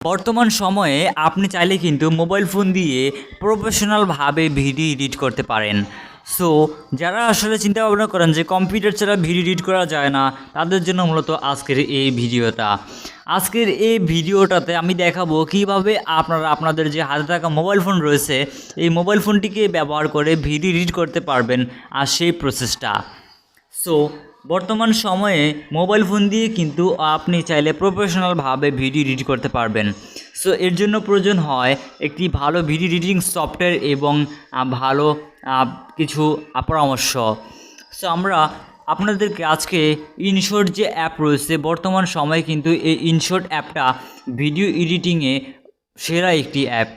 বর্তমান সময়ে আপনি চাইলে কিন্তু মোবাইল ফোন দিয়ে প্রফেশনালভাবে ভিডিও এডিট করতে পারেন। সো যারা আসলে চিন্তা ভাবনা করেন যে কম্পিউটার ছাড়া ভিডিও এডিট করা যায় না, তাদের জন্য মূলত আজকের এই ভিডিওটা। আজকের এই ভিডিওটাতে আমি দেখাবো কিভাবে আপনারা আপনাদের যে হাতে থাকা মোবাইল ফোন রয়েছে, এই মোবাইল ফোনটিকে ব্যবহার করে ভিডিও এডিট করতে পারবেন, আর সেই প্রসেসটা। সো বর্তমান সময়ে মোবাইল ফোন দিয়ে কিন্তু আপনি চাইলে প্রফেশনালভাবে ভিডিও এডিট করতে পারবেন। সো এর জন্য প্রয়োজন হয় একটি ভালো ভিডিও এডিটিং সফটওয়্যার এবং ভালো কিছু পরামর্শ। সো আমরা আপনাদেরকে আজকে ইনশট যে অ্যাপ রয়েছে, বর্তমান সময়ে কিন্তু এই ইনশট অ্যাপটা ভিডিও এডিটিংয়ে সেরা একটি অ্যাপ।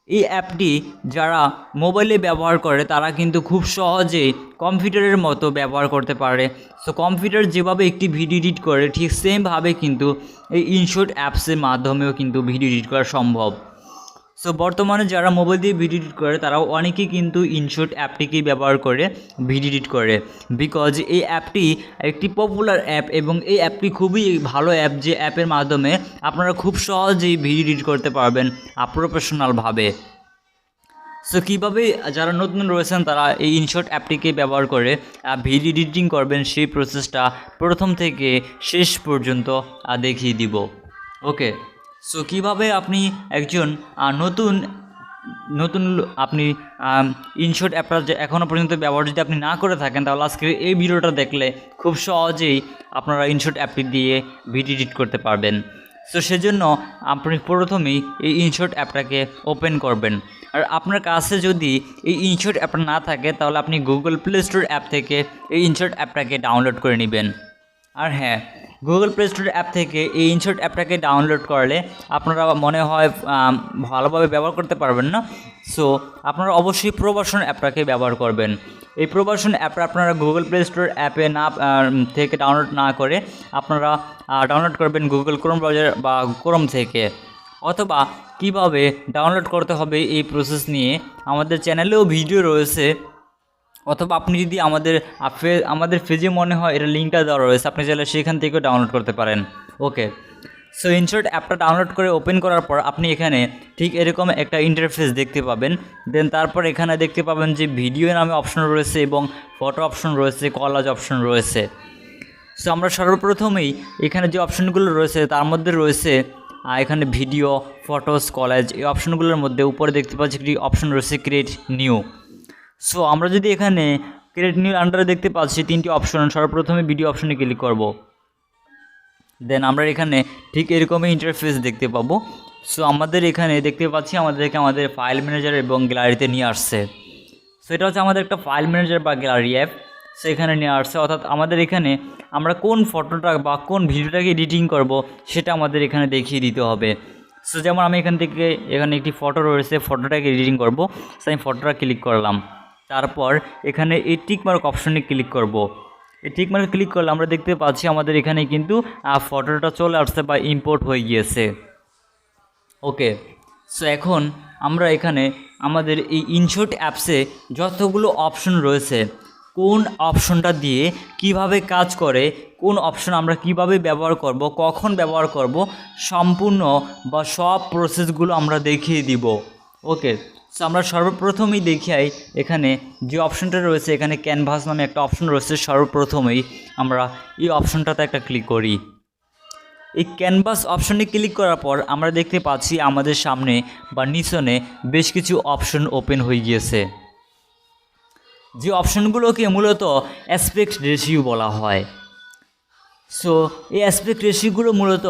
এই অ্যাপটি যারা মোবাইলে ব্যবহার করে তারা কিন্তু খুব সহজেই কম্পিউটারের মতো ব্যবহার করতে পারে। সো কম্পিউটার যেভাবে একটি ভিডিও এডিট করে, ঠিক সেমভাবে কিন্তু এই ইনশট অ্যাপসের মাধ্যমেও কিন্তু ভিডিও এডিট করা সম্ভব। সো বর্তমানে যারা মোবাইল দিয়ে ভিডিও এডিট করে তারাও অনেকেই কিন্তু ইনশট অ্যাপটিকেই ব্যবহার করে ভিডিও এডিট করে, বিকজ এই অ্যাপটি একটি পপুলার অ্যাপ এবং এই অ্যাপটি খুবই ভালো অ্যাপ, যে অ্যাপের মাধ্যমে আপনারা খুব সহজেই ভিডিও এডিট করতে পারবেন প্রফেশনালভাবে। সো কীভাবে যারা নতুন রয়েছেন তারা এই ইনশট অ্যাপটিকে ব্যবহার করে ভিডিও এডিটিং করবেন, সেই প্রসেসটা প্রথম থেকে শেষ পর্যন্ত দেখিয়ে দিব। ওকে, সো কীভাবে আপনি একজন নতুন আপনি ইনশট অ্যাপটা যে এখনও পর্যন্ত ব্যবহার যদি আপনি না করে থাকেন, তাহলে আজকে এই ভিডিওটা দেখলে খুব সহজেই আপনারা ইনশট অ্যাপটি দিয়ে ভিডিও এডিট করতে পারবেন। সো সেজন্য আপনি প্রথমেই এই ইনশট অ্যাপটাকে ওপেন করবেন। আর আপনার কাছে যদি এই ইনশট অ্যাপটা না থাকে, তাহলে আপনি গুগল প্লে স্টোর অ্যাপ থেকে এই ইনশট অ্যাপটাকে ডাউনলোড করে নেবেন। আর হ্যাঁ, গুগল প্লে স্টোর অ্যাপ থেকে এই ইনশট অ্যাপটাকে ডাউনলোড করলে আপনারা মনে হয় ভালোভাবে ব্যবহার করতে পারবেন না। সো আপনারা অবশ্যই প্রবাসন অ্যাপটাকে ব্যবহার করবেন। এই প্রবাসন অ্যাপটা আপনারা গুগল প্লে স্টোর অ্যাপে থেকে ডাউনলোড না করে আপনারা ডাউনলোড করবেন গুগল ক্রোম ব্রাউজার বা ক্রোম থেকে। অথবা কিভাবে ডাউনলোড করতে হবে এই প্রসেস নিয়ে আমাদের চ্যানেলেও ভিডিও রয়েছে, অথবা আপনি যদি আমাদের পেজে মনে হয় এটা লিঙ্কটা দেওয়া রয়েছে, আপনি চাইলে সেখান থেকেও ডাউনলোড করতে পারেন। ওকে, সো ইনশট অ্যাপটা ডাউনলোড করে ওপেন করার পর আপনি এখানে ঠিক এরকম একটা ইন্টারফেস দেখতে পাবেন। দেন তারপর এখানে দেখতে পাবেন যে ভিডিও নামে অপশন রয়েছে এবং ফটো অপশন রয়েছে, কলাজ অপশন রয়েছে। সো আমরা সর্বপ্রথমেই এখানে যে অপশনগুলো রয়েছে তার মধ্যে রয়েছে এখানে ভিডিও, ফটোস, কলাজ। এই অপশনগুলোর মধ্যে উপরে দেখতে পাচ্ছি একটি অপশন রয়েছে ক্রিয়েট নিউ। সো আমরা যদি এখানে ক্রিয়েট নিউ আন্ডারে দেখতে পাচ্ছি তিনটি অপশন, সর্বপ্রথমে ভিডিও অপশনে ক্লিক করব। দেন আমরা এখানে ঠিক এরকমই ইন্টারফেস দেখতে পাবো। সো আমাদের এখানে দেখতে পাচ্ছি আমাদের ফাইল ম্যানেজার এবং গ্যালারিতে নিয়ে আসছে। সো এটা হচ্ছে আমাদের একটা ফাইল ম্যানেজার বা গ্যালারি অ্যাপ, সো এখানে নিয়ে আসছে। অর্থাৎ আমাদের এখানে আমরা কোন ফটোটা বা কোন ভিডিওটাকে এডিটিং করব সেটা আমাদের এখানে দেখিয়ে দিতে হবে। সো যেমন আমি এখানে একটি ফটো রয়েছে, ফটোটাকে এডিটিং করব। সো আমি ফটোটা ক্লিক করলাম, তারপর এখানে এই টিক মার্ক অপশনে ক্লিক করব। এই টিক মার্কে ক্লিক করলে আমরা দেখতে পাচ্ছি আমাদের এখানে কিন্তু ফটোটা চলে আসছে বা ইম্পোর্ট হয়ে গিয়েছে। ওকে, সো এখন আমরা এখানে আমাদের এই ইনশট অ্যাপসে যতগুলো অপশন রয়েছে, কোন অপশনটা দিয়ে কিভাবে কাজ করে, কোন অপশন আমরা কিভাবে ব্যবহার করব, কখন ব্যবহার করব, সম্পূর্ণ বা সব প্রসেসগুলো আমরা দেখিয়ে দিব। ওকে, সো আমরা সর্বপ্রথমেই দেখাই এখানে যে অপশনটা রয়েছে, এখানে ক্যানভাস নামে একটা অপশন রয়েছে। সর্বপ্রথমেই আমরা এই অপশনটাতে একটা ক্লিক করি। এই ক্যানভাস অপশনে ক্লিক করার পর আমরা দেখতে পাচ্ছি আমাদের সামনে বা নিচনে বেশ কিছু অপশন ওপেন হয়ে গিয়েছে, যে অপশনগুলোকে মূলত অ্যাসপেক্ট রেশিও বলা হয়। সো এই অ্যাসপেক্ট রেশিওগুলো মূলত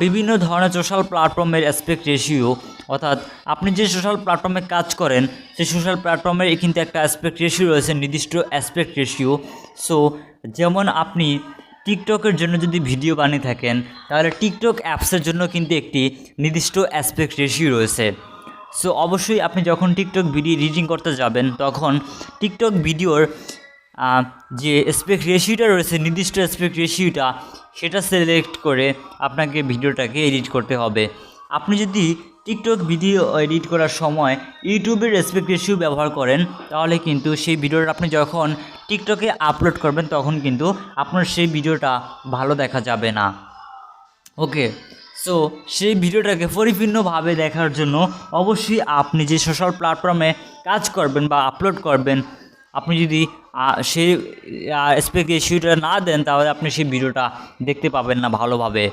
বিভিন্ন ধরনের সোশ্যাল প্ল্যাটফর্মের অ্যাসপেক্ট রেশিও, অর্থাৎ আপনি যে সোশ্যাল প্ল্যাটফর্মে কাজ করেন সেই সোশ্যাল প্ল্যাটফর্মের কিন্তু একটা অ্যাসপেক্ট রেশিও রয়েছে, নির্দিষ্ট অ্যাসপেক্ট রেশিও। সো যেমন আপনি টিকটকের জন্য যদি ভিডিও বানিয়ে থাকেন, তাহলে টিকটক অ্যাপসের জন্য কিন্তু একটি নির্দিষ্ট অ্যাসপেক্ট রেশিও রয়েছে। সো অবশ্যই আপনি যখন টিকটক ভিডিও এডিটিং করতে যাবেন, তখন টিকটক ভিডিওর যে অ্যাসপেক্ট রেশিওটা রয়েছে, নির্দিষ্ট অ্যাসপেক্ট রেশিওটা, সেটা সিলেক্ট করে আপনাকে ভিডিওটাকে এডিট করতে হবে। আপনি যদি টিকটক ভিডিও এডিট করার সময় ইউটিউবের অ্যাসপেক্ট রেশিও ব্যবহার করেন, তাহলে কিন্তু সেই ভিডিওটা আপনি যখন টিকটকে আপলোড করবেন তখন কিন্তু আপনার সেই ভিডিওটা ভালো দেখা যাবে না। ওকে, সো সো সেই ভিডিওটাকে পরিপূর্ণভাবে দেখার জন্য অবশ্যই আপনি যে সোশ্যাল প্ল্যাটফর্মে কাজ করবেন বা আপলোড করবেন, আপনি যদি সেই অ্যাসপেক্ট রেশিওটা না দেন তাহলে আপনি সেই ভিডিওটা দেখতে পাবেন না ভালোভাবে।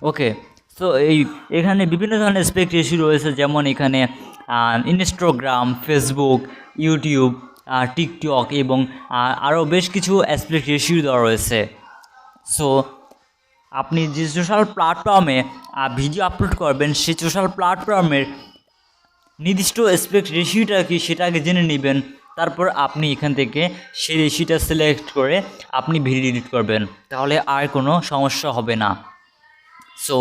ওকে, সো এখানে বিভিন্ন ধরনের অ্যাসপেক্ট রেশিও রয়েছে, যেমন এখানে ইনস্টাগ্রাম, ফেসবুক, ইউটিউব, টিকটক এবং আরও বেশ কিছু অ্যাসপেক্ট রেশিও দেওয়া রয়েছে। সো আপনি যে সোশ্যাল প্ল্যাটফর্মে ভিডিও আপলোড করবেন সেই সোশ্যাল প্ল্যাটফর্মের নির্দিষ্ট অ্যাসপেক্ট রেশিওটা কি সেটা আগে জেনে নেবেন, তারপর আপনি এখান থেকে সেই রেশিওটা সিলেক্ট করে আপনি ভিডিও এডিট করবেন, তাহলে আর কোনো সমস্যা হবে না। সো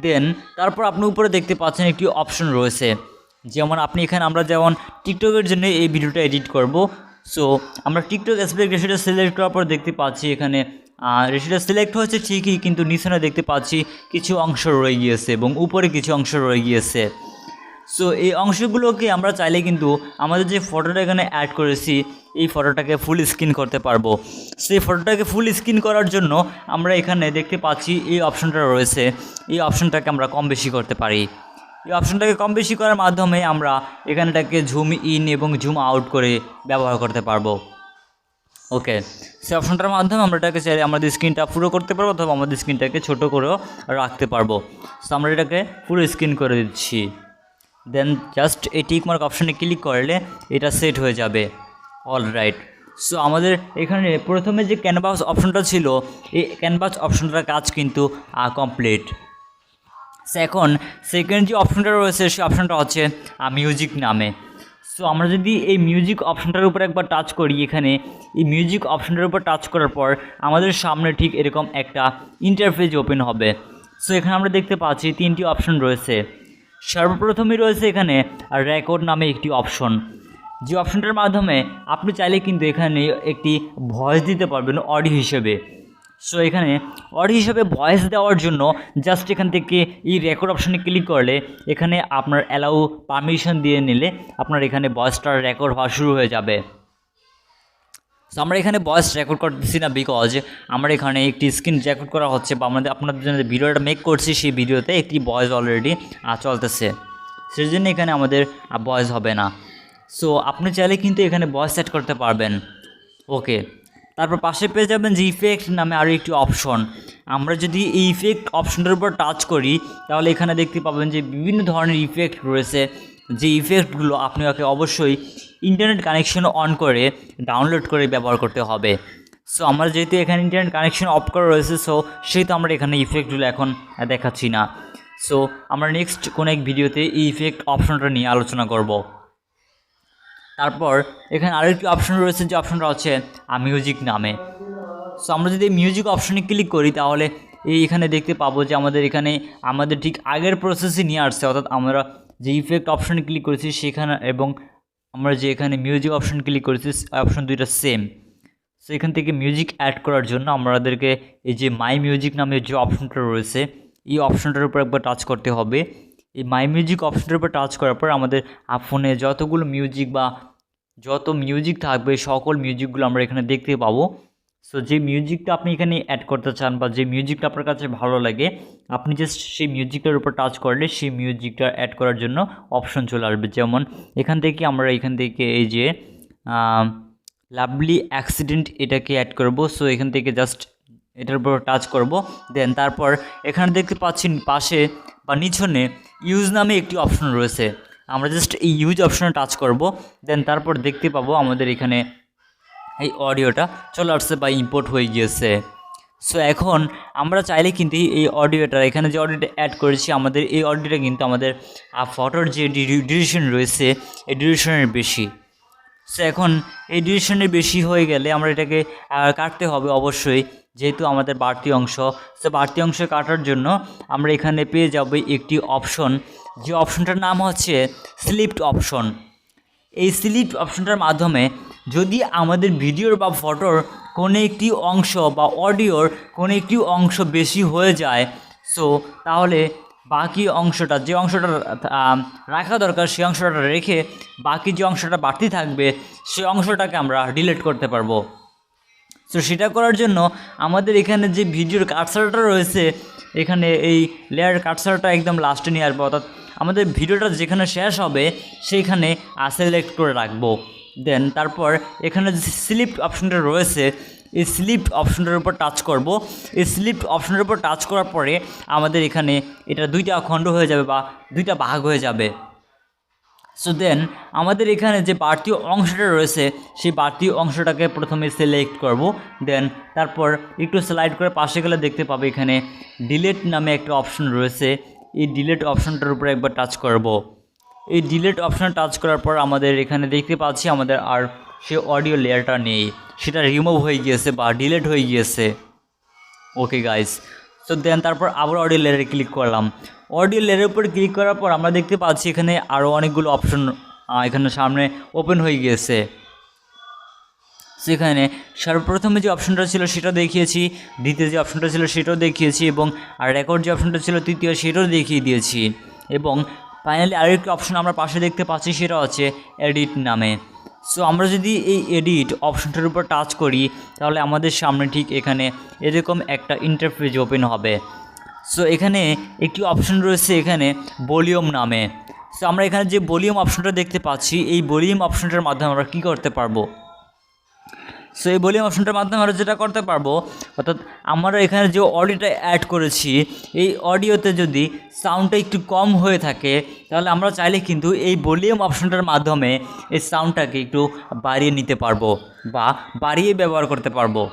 দেন তারপর আপনি উপরে দেখতে পাচ্ছেন একটি অপশন রয়েছে, যেমন আপনি এখানে আমরা যেমন টিকটকের জন্য এই ভিডিওটা এডিট করব। সো আমরা টিকটক অ্যাসপেক্ট রেশিওটা সিলেক্ট করার পর দেখতে পাচ্ছি এখানে রেশিওটা সিলেক্ট হয়েছে ঠিকই, কিন্তু নিচে দেখতে পাচ্ছি কিছু অংশ রয়ে গিয়েছে এবং উপরে কিছু অংশ রয়ে গিয়েছে। সো এই অংশগুলোকে আমরা চাইলে কিন্তু আমাদের যে ফটোটা এখানে অ্যাড করেছি এই ফটোটাকে ফুল স্ক্রিন করতে পারবো। সেই ফটোটাকে ফুল স্ক্রিন করার জন্য আমরা এখানে দেখতে পাচ্ছি এই অপশনটা রয়েছে, এই অপশনটাকে আমরা কম বেশি করতে পারি। এই অপশনটাকে কম বেশি করার মাধ্যমে আমরা এখানটাকে জুম ইন এবং জুম আউট করে ব্যবহার করতে পারবো। ওকে, সেই অপশনটার মাধ্যমে আমরা এটাকে চাইলে আমাদের স্ক্রিনটা পুরো করতে পারবো অথবা আমাদের স্ক্রিনটাকে ছোটো করেও রাখতে পারবো। সো আমরা এটাকে পুরো স্ক্রিন করে দিচ্ছি, দেন জাস্ট এই টিক মার্ক অপশানে ক্লিক করলে এটা সেট হয়ে যাবে। অলরাইট, সো আমাদের এখানে প্রথমে যে ক্যানভাস অপশনটা ছিল এই ক্যানভাস অপশনটার কাজ কিন্তু কমপ্লিট। সো এখন সেকেন্ড যে অপশনটা রয়েছে সেই অপশনটা হচ্ছে মিউজিক নামে। সো আমরা যদি এই মিউজিক অপশনটার উপর একবার টাচ করি, এখানে এই মিউজিক অপশনটার উপর টাচ করার পর আমাদের সামনে ঠিক এরকম একটা ইন্টারফেস ওপেন হবে। সো এখানে আমরা দেখতে পাচ্ছি তিনটি অপশন রয়েছে। সর্বপ্রথমে রয়েছে এখানে রেকর্ড নামে একটি অপশন, যে অপশনটার মাধ্যমে আপনি চাইলে কিন্তু এখানে একটি ভয়েস দিতে পারবেন অডিও হিসেবে। সো এখানে অডিও হিসেবে ভয়েস দেওয়ার জন্য জাস্ট এখান থেকে এই রেকর্ড অপশানে ক্লিক করলে এখানে আপনার অ্যালাউ পারমিশন দিয়ে নিলে আপনার এখানে ভয়েসটা রেকর্ড হওয়া শুরু হয়ে যাবে। সো আমরা এখানে ভয়েস রেকর্ড করতেছি না, বিকজ আমরা এখানে একটি স্ক্রিন রেকর্ড করা হচ্ছে বা আপনাদের জন্য যে ভিডিওটা মেক করছি সেই ভিডিওতে একটি ভয়েস অলরেডি চলতেছে, সেই জন্য এখানে আমাদের ভয়েস হবে না। সো আপনি চাইলে কিন্তু এখানে ভয়েস সেট করতে পারবেন। ওকে, তারপর পাশে পেয়ে যাবেন যে ইফেক্ট নামে আরও একটি অপশন। আমরা যদি এই ইফেক্ট অপশনটার উপর টাচ করি তাহলে এখানে দেখতে পাবেন যে বিভিন্ন ধরনের ইফেক্ট রয়েছে, যে ইফেক্টগুলো আপনাকে অবশ্যই ইন্টারনেট কানেকশন অন করে ডাউনলোড করে ব্যবহার করতে হবে। সো আমরা যেহেতু এখানে ইন্টারনেট কানেকশন অফ করা রয়েছে, সো সেহেতু আমরা এখানে ইফেক্টগুলো এখন দেখাচ্ছি না। সো আমরা নেক্সট কোনো এক ভিডিওতে এই ইফেক্ট অপশনটা নিয়ে আলোচনা করব। তারপর এখানে আরেকটি অপশন রয়েছে, যে অপশনটা হচ্ছে মিউজিক নামে। সো আমরা যদি মিউজিক অপশনে ক্লিক করি তাহলে এখানে দেখতে পাবো যে আমাদের ঠিক আগের প্রসেসে নিয়ে আসছে, অর্থাৎ আমরা যে ইফেক্ট অপশনে ক্লিক করেছি সেখানে এবং আমরা যে এখানে মিউজিক অপশন ক্লিক করেছি অপশন দুইটা সেম। সো এখান থেকে মিউজিক অ্যাড করার জন্য আমাদেরকে এই যে মাই মিউজিক নামে যে অপশনটা রয়েছে এই অপশনটার উপর একবার টাচ করতে হবে। এই মাই মিউজিক অপশনটার উপর টাচ করার পর আমাদের ফোনে যতগুলো মিউজিক বা যত মিউজিক থাকবে সকল মিউজিকগুলো আমরা এখানে দেখতে পাবো। সো যে মিউজিকটা আপনি এখানে অ্যাড করতে চান বা যে মিউজিকটা আপনার কাছে ভালো লাগে আপনি জাস্ট সেই মিউজিকটার উপর টাচ করলে সেই মিউজিকটা অ্যাড করার জন্য অপশন চলে আসবে। যেমন এখান থেকে এই যে লাভলি অ্যাক্সিডেন্ট এটাকে অ্যাড করব। সো এখান থেকে জাস্ট এটার উপর টাচ করব, দেন তারপর এখানে দেখতে পাচ্ছি পাশে বা নিচনে ইউজ নামে একটি অপশন রয়েছে, আমরা জাস্ট এই ইউজ অপশনে টাচ করব, দেন তারপর দেখতে পাবো আমাদের এখানে এই অডিওটা চলে আসছে বা ইম্পোর্ট হয়ে গিয়েছে। সো এখন আমরা চাইলে কিন্তু এই অডিওটা এখানে যে অডিওটা অ্যাড করেছি আমাদের এই অডিওটা কিন্তু আমাদের ফটোর যে ডিউরেশন রয়েছে এই ডিউরেশনের বেশি। সো এখন এই ডিউরেশনের বেশি হয়ে গেলে আমরা এটাকে কাটতে হবে অবশ্যই, যেহেতু আমাদের বাড়তি অংশ। সো বাড়তি অংশ কাটার জন্য আমরা এখানে পেয়ে যাব একটি অপশন, যে অপশনটার নাম হচ্ছে স্লিপ্ট অপশন। এই স্লিপ্ট অপশনটার মাধ্যমে যদি আমাদের ভিডিওর বা ফটোর কোনো একটি অংশ বা অডিওর কোনো একটি অংশ বেশি হয়ে যায়, সো তাহলে বাকি অংশটা যে অংশটা রাখা দরকার সেই অংশটা রেখে বাকি যে অংশটা বাড়তি থাকবে সেই অংশটাকে আমরা ডিলিট করতে পারবো। সো সেটা করার জন্য আমাদের এখানে যে ভিডিওর কার্সারটা রয়েছে এখানে এই লেয়ার কার্সারটা একদম লাস্টে নিয়ে আসবো, অর্থাৎ আমাদের ভিডিওটা যেখানে শেষ হবে সেইখানে সিলেক্ট করে রাখবো। দেন তারপর এখানে যে স্লিপ অপশনটা রয়েছে এই স্লিপ অপশনটার উপর টাচ করব। এই স্লিপ অপশনের উপর টাচ করার পরে আমাদের এখানে এটা দুইটা খণ্ড হয়ে যাবে বা দুইটা ভাগ হয়ে যাবে। সো দেন আমাদের এখানে যে বাড়তি অংশটা রয়েছে সেই বাড়তি অংশটাকে প্রথমে সিলেক্ট করব। দেন তারপর একটু স্লাইড করে পাশে গেলে দেখতে পাবে এখানে ডিলেট নামে একটা অপশন রয়েছে। এই ডিলেট অপশনটার উপরে একবার টাচ করব। এই ডিলেট অপশনে টাচ করার পর আমাদের এখানে দেখতে পাচ্ছি আমাদের আর সে অডিও লেয়ারটা নেই, সেটা রিমুভ হয়ে গিয়েছে বা ডিলেট হয়ে গিয়েছে। ওকে গাইস, সো দেন তারপর আবার অডিও লেয়ারে ক্লিক করলাম। অডিও লেয়ারের উপর ক্লিক করার পর আমরা দেখতে পাচ্ছি এখানে আরও অনেকগুলো অপশন এখানে সামনে ওপেন হয়ে গিয়েছে। সেখানে সর্বপ্রথমে যে অপশনটা ছিল সেটা দেখিয়েছি, দ্বিতীয় যে অপশনটা ছিল সেটাও দেখিয়েছি, এবং আর রেকর্ড যে অপশনটা ছিল তৃতীয় সেটাও দেখিয়ে দিয়েছি। এবং ফাইনালি আরেকটি অপশন আমরা পাশে দেখতে পাচ্ছি, সেটা হচ্ছে এডিট নামে। সো আমরা যদি এই এডিট অপশনটার উপর টাচ করি তাহলে আমাদের সামনে ঠিক এখানে এরকম একটা ইন্টারফেস ওপেন হবে। সো এখানে একটি অপশন রয়েছে এখানে ভলিউম নামে। সো আমরা এখানে যে ভলিউম অপশনটা দেখতে পাচ্ছি এই ভলিউম অপশনটার মাধ্যমে আমরা কী করতে পারবো। সো এই ভলিউম অপশনটার মাধ্যমে আমরা যেটা করতে পারবো, অর্থাৎ আমরা এখানে যে অডিওটা অ্যাড করেছি এই অডিওতে যদি সাউন্ডটা একটু কম হয়ে থাকে তাহলে আমরা চাইলে কিন্তু এই ভলিউম অপশনটার মাধ্যমে এই সাউন্ডটাকে একটু বাড়িয়ে নিতে পারবো বা বাড়িয়ে ব্যবহার করতে পারবো।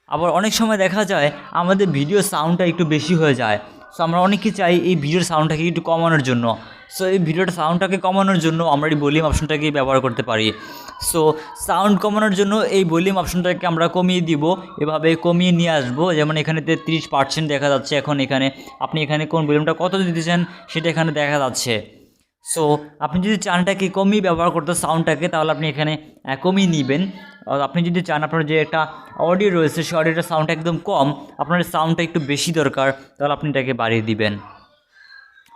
আবার অনেক সময় দেখা যায় আমাদের ভিডিও সাউন্ডটা একটু বেশি হয়ে যায়। সো আমরা অনেকে চাই এই ভিডিওর সাউন্ডটাকে একটু কমানোর জন্য। সো এই ভিডিওর সাউন্ডটাকে কমানোর জন্য আমরা এই ভলিউম অপশনটাকে ব্যবহার করতে পারি। সো সাউন্ড কমানোর জন্য এই ভলিউম অপশনটাকে আমরা কমিয়ে দিব, এভাবে কমিয়ে নিয়ে আসবো। যেমন এখানে 33% দেখা যাচ্ছে। এখন এখানে আপনি এখানে কোন ভলিউমটা কত দিতে চান সেটা এখানে দেখা যাচ্ছে। সো আপনি যদি চানটাকে কমিয়ে ব্যবহার করতে সাউন্ডটাকে তাহলে আপনি এখানে কমিয়ে নেবেন। আপনি যদি চান আপনার যে একটা অডিও রয়েছে সেই অডিওটার সাউন্ডটা একদম কম, আপনার সাউন্ডটা একটু বেশি দরকার, তাহলে আপনি এটাকে বাড়িয়ে দিবেন।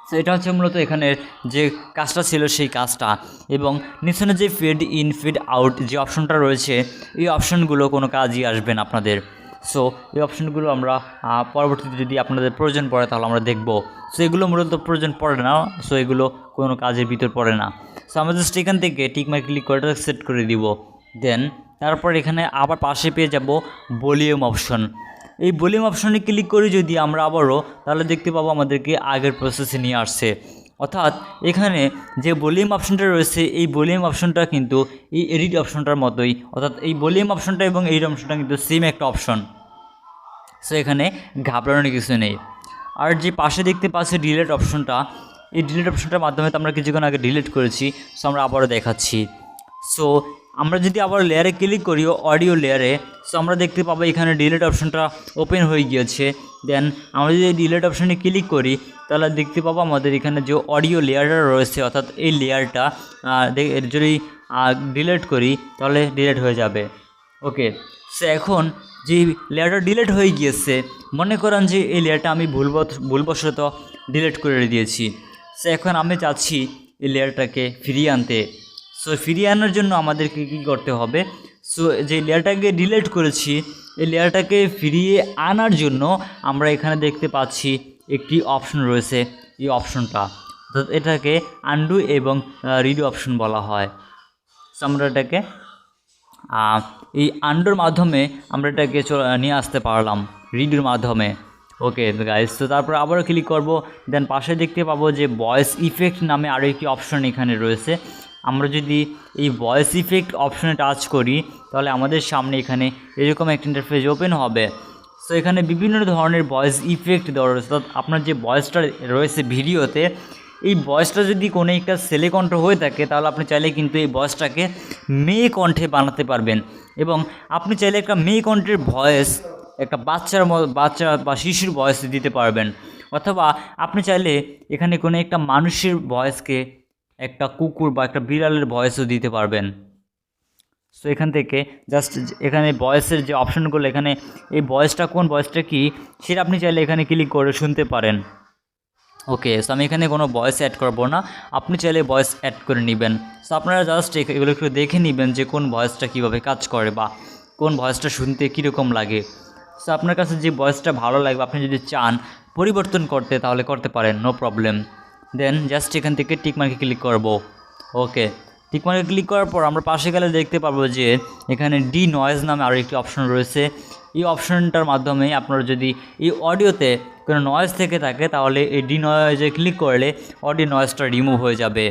সো এটা হচ্ছে মূলত এখানে যে কাজটা ছিল সেই কাজটা। এবং নিচনে যে ফেড ইন ফেড আউট যে অপশনটা রয়েছে এই অপশনগুলো কোনো কাজই আসবে না আপনাদের। সো এই অপশনগুলো আমরা পরবর্তীতে যদি আপনাদের প্রয়োজন পড়ে তাহলে আমরা দেখব। সো এগুলো মূলত প্রয়োজন পড়ে না, সো এগুলো কোনো কাজের ভিতর পড়ে না। সো আমরা জাস্ট এখান থেকে টিকমার্ক ক্লিক করে সেট করে দিব। দেন তারপর এখানে আবার পাশে পেয়ে যাব ভলিউম অপশন। এই ভলিউম অপশনে ক্লিক করে যদি আমরা আবারও তাহলে দেখতে পাবো আমাদেরকে আগের প্রসেসে নিয়ে আসছে। অর্থাৎ এখানে যে ভলিউম অপশনটা রয়েছে এই ভলিউম অপশনটা কিন্তু এই এডিট অপশনটার মতোই, অর্থাৎ এই ভলিউম অপশনটা এবং এডিট অপশনটা কিন্তু সেম একটা অপশন। সো এখানে ঘাবড়ানোর কিছু নেই। আর যে পাশে দেখতে পাচ্ছি ডিলিট অপশনটা, এই ডিলিট অপশনটার মাধ্যমে তো আমরা কিছুক্ষণ আগে ডিলিট করেছি। সো আমরা আবারও দেখাচ্ছি। সো আমরা যদি আবার লেয়ারে ক্লিক করি অডিও লেয়ারে, সো আমরা দেখতে পাবো এখানে ডিলিট অপশনটা ওপেন হয়ে গিয়েছে। দেন আমরা যদি ডিলিট অপশনে ক্লিক করি তাহলে দেখতে পাবো আমাদের এখানে যে অডিও লেয়ারটা রয়েছে, অর্থাৎ এই লেয়ারটা যদি ডিলিট করি তাহলে ডিলিট হয়ে যাবে। ওকে, সো এখন যে লেয়ারটা ডিলিট হয়ে গিয়েছে, মনে করেন যে এই লেয়ারটা আমি ভুলবশত ডিলিট করে দিয়েছি। সো এখন আমি চাচ্ছি এই লেয়ারটাকে ফিরিয়ে আনতে। সো ফিরিয়ে আনার জন্য আমাদেরকে কী করতে হবে, সো যে লেয়ারটাকে ডিলিট করেছি এই লেয়ারটাকে ফিরিয়ে আনার জন্য আমরা এখানে দেখতে পাচ্ছি একটি অপশন রয়েছে। এই অপশনটা অর্থাৎ এটাকে আনডু এবং রিডু অপশন বলা হয়। সো আমরা এটাকে এই আন্ডুর মাধ্যমে আমরা এটাকে নিয়ে আসতে পারলাম রিডুর মাধ্যমে। ওকে গাইস, তো তারপর আবারও ক্লিক করব। দেন পাশে দেখতে পাবো যে ভয়েস ইফেক্ট নামে আরও একটি অপশন এখানে রয়েছে। আমরা যদি এই ভয়েস ইফেক্ট অপশনে টাচ করি তাহলে আমাদের সামনে এখানে এরকম একটা ইন্টারফেস ওপেন হবে। সো এখানে বিভিন্ন ধরনের ভয়েস ইফেক্ট দেওয়া রয়েছে, অর্থাৎ আপনার যে ভয়েসটা রয়েছে ভিডিওতে এই ভয়েসটা যদি কোনো একটা ছেলে কণ্ঠ হয়ে থাকে তাহলে আপনি চাইলে কিন্তু এই ভয়েসটাকে মেয়ে কণ্ঠে বানাতে পারবেন। এবং আপনি চাইলে একটা মেয়ে কণ্ঠের ভয়েস একটা বাচ্চা বা শিশুর ভয়েস দিতে পারবেন, অথবা আপনি চাইলে এখানে কোনো একটা মানুষের ভয়েসকে একটা কুকুর বা একটা বিড়ালের ভয়েসও দিতে পারবেন। সো এখান থেকে জাস্ট এখানে ভয়েসের যে অপশনগুলো, এখানে এই ভয়েসটা কোন ভয়েসটা কি সেটা আপনি চাইলে এখানে ক্লিক করে শুনতে পারেন। ওকে, সো আমি এখানে কোনো ভয়েস অ্যাড করব না, আপনি চাইলে ভয়েস অ্যাড করে নেবেন। সো আপনারা জাস্ট এগুলো একটু দেখে নেবেন যে কোন ভয়েসটা কীভাবে কাজ করে বা কোন ভয়েসটা শুনতে কীরকম লাগে। সো আপনার কাছে যে ভয়েসটা ভালো লাগবে, আপনি যদি চান পরিবর্তন করতে তাহলে করতে পারেন, নো প্রবলেম। দেন জাস্ট এখান থেকে টিকমার্কে ক্লিক করব। ওকে, টিকমার্কে ক্লিক করার পর আমরা পাশে গেলে দেখতে পারবো যে এখানে ডি নয়েজ নামে আরও একটি অপশন রয়েছে। এই অপশনটার মাধ্যমে আপনারা যদি এই অডিওতে কোনো নয়েজ থেকে থাকে তাহলে এই ডি নয়েজে ক্লিক করলে অডিও নয়েজটা রিমুভ হয়ে যাবে।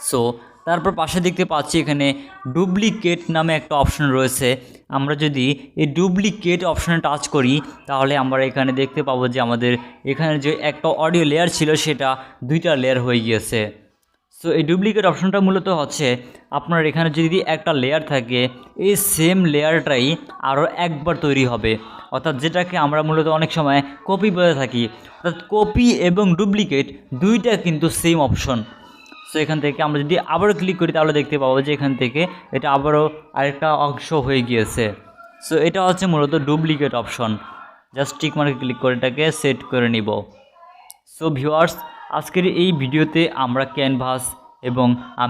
সো তারপর পাশে দেখতে পাচ্ছি এখানে ডুপ্লিকেট নামে একটা অপশন রয়েছে। আমরা যদি এই ডুপ্লিকেট অপশনে টাচ করি তাহলে আমরা এখানে দেখতে পাবো যে আমাদের এখানে যে একটা অডিও লেয়ার ছিল সেটা 2টা লেয়ার হয়ে গিয়েছে। সো এই ডুপ্লিকেট অপশনটা মূলত হচ্ছে আপনার এখানে যদি একটা লেয়ার থাকে, এই সেম লেয়ারটাই আরও একবার তৈরি হবে, অর্থাৎ যেটাকে আমরা মূলত অনেক সময় কপি বলে থাকি। অর্থাৎ কপি এবং ডুপ্লিকেট দুইটা কিন্তু সেম অপশন। সো এখান থেকে আমরা যদি আবারও ক্লিক করি তাহলে দেখতে পাবো যে এখান থেকে এটা আবারও আরেকটা অংশ হয়ে গিয়েছে। সো এটা হচ্ছে মূলত ডুপ্লিকেট অপশন। জাস্ট টিক মার্কে ক্লিক করে এটাকে সেট করে নিব। সো ভিউয়ার্স, আজকের এই ভিডিওতে আমরা ক্যানভাস এবং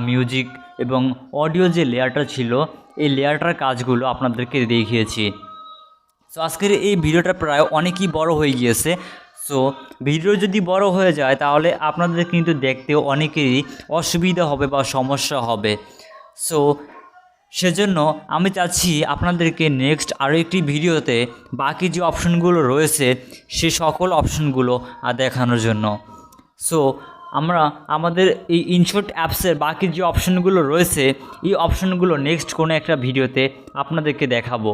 মিউজিক এবং অডিও যে লেয়ারটা ছিল এই লেয়ারটার কাজগুলো আপনাদেরকে দেখিয়েছি। সো আজকের এই ভিডিওটা প্রায় অনেকই বড় হয়ে গিয়েছে। সো ভিডিও যদি বড় হয়ে যায় তাহলে আপনাদের কিন্তু দেখতেও অনেকেরই অসুবিধা হবে বা সমস্যা হবে। সো সেজন্য আমি চাচ্ছি আপনাদেরকে নেক্সট আরও একটি ভিডিওতে বাকি যে অপশনগুলো রয়েছে সে সকল অপশনগুলো দেখানোর জন্য। সো আমরা আমাদের এই ইনশট অ্যাপসের বাকি যে অপশনগুলো রয়েছে এই অপশনগুলো নেক্সট কোনো একটা ভিডিওতে আপনাদেরকে দেখাবো।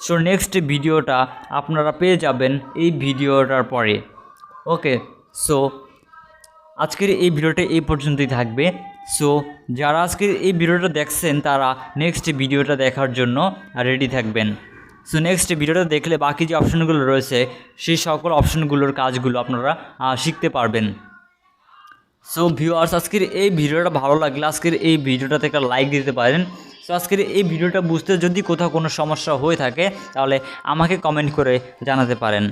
সো নেক্সট ভিডিওটা আপনারা পেয়ে যাবেন এই ভিডিওটার পরে। ওকে, সো আজকের এই ভিডিওটা এই পর্যন্তই থাকবে। সো যারা আজকের এই ভিডিওটা দেখছেন তারা নেক্সট ভিডিওটা দেখার জন্য রেডি থাকবেন। সো নেক্সট ভিডিওটা দেখলে বাকি যে অপশনগুলো রয়েছে সেই সকল অপশনগুলোর কাজগুলো আপনারা শিখতে পারবেন। সো ভিউয়ার্স, আজকের এই ভিডিওটা ভালো লাগলে আজকের এই ভিডিওটাতে একটা লাইক দিতে পারেন। সো আজকের এই ভিডিওটা বুঝতে যদি কোথাও কোনো সমস্যা হয়ে থাকে তাহলে আমাকে কমেন্ট করে জানাতে পারেন।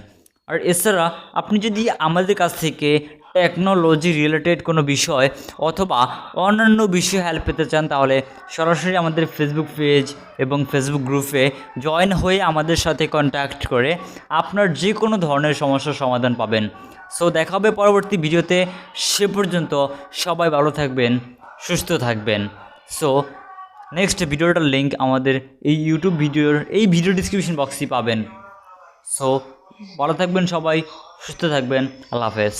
আর এছাড়া আপনি যদি আমাদের কাছ থেকে টেকনোলজি রিলেটেড কোনো বিষয় অথবা অন্যান্য বিষয়ে হেল্প পেতে চান তাহলে সরাসরি আমাদের ফেসবুক পেজ এবং ফেসবুক গ্রুপে জয়েন হয়ে আমাদের সাথে কন্ট্যাক্ট করে আপনার যে কোনো ধরনের সমস্যার সমাধান পাবেন। সো দেখা হবে পরবর্তী ভিডিওতে। সে পর্যন্ত সবাই ভালো থাকবেন, সুস্থ থাকবেন। সো নেক্সট ভিডিওটার লিঙ্ক আমাদের এই ইউটিউব ভিডিওর এই ভিডিও ডিসক্রিপশন বক্সে পাবেন। সো ভালো থাকবেন সবাই, সুস্থ থাকবেন। আল্লাহ হাফেজ।